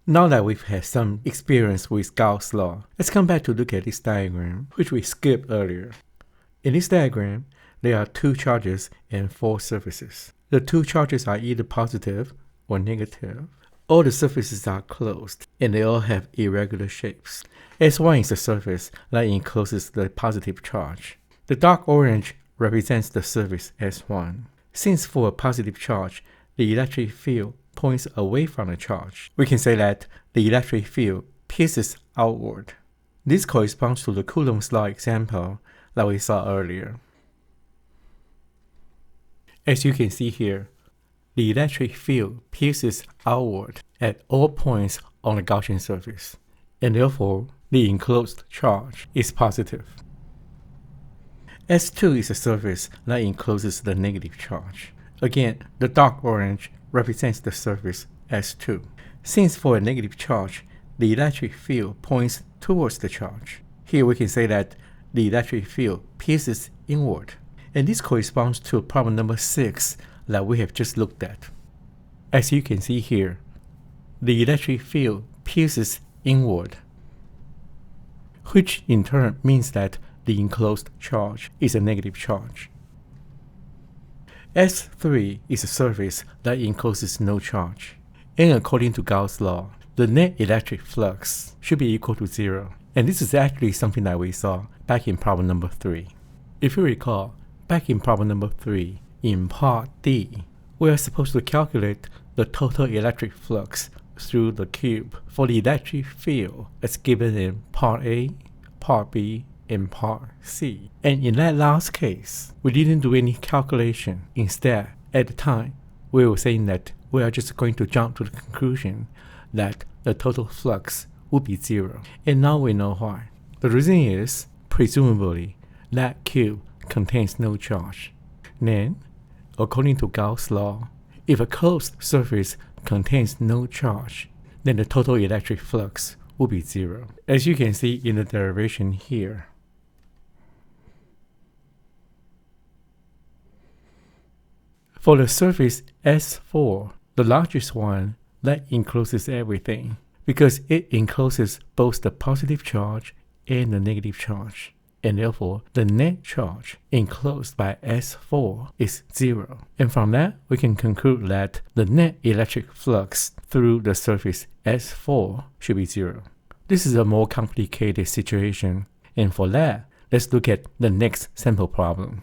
Now that we've had some experience with Gauss law, let's come back to look at this diagram, which we skipped earlier. In this diagram, there are two charges and four surfaces. The two charges are either positive or negative. All the surfaces are closed, and they all have irregular shapes. S1 is the surface that encloses the positive charge. The dark orange represents the surface S1. Since for a positive charge, the electric field points away from the charge, we can say that the electric field pierces outward. This corresponds to the Coulomb's law example that we saw earlier. As you can see here, the electric field pierces outward at all points on the Gaussian surface, and therefore the enclosed charge is positive. S2 is a surface that encloses the negative charge. Again, the dark orange represents the surface S2. Since for a negative charge, the electric field points towards the charge. Here we can say that the electric field pierces inward. And this corresponds to problem number 6 that we have just looked at. As you can see here, the electric field pierces inward, which in turn means that the enclosed charge is a negative charge. S3 is a surface that encloses no charge. And according to Gauss' law, the net electric flux should be equal to 0. And this is actually something that we saw back in problem number 3. If you recall, back in problem number 3, in part D, we are supposed to calculate the total electric flux through the cube for the electric field as given in part A, part B, and part C. And in that last case, we didn't do any calculation. Instead, at the time, we were saying that we are just going to jump to the conclusion that the total flux would be 0. And now we know why. The reason is, presumably, that cube contains no charge. Then, according to Gauss' law, if a closed surface contains no charge, then the total electric flux will be 0. As you can see in the derivation here. For the surface S4, the largest one that encloses everything, because it encloses both the positive charge and the negative charge, and therefore the net charge enclosed by S4 is 0. And from that, we can conclude that the net electric flux through the surface S4 should be 0. This is a more complicated situation, and for that, let's look at the next sample problem.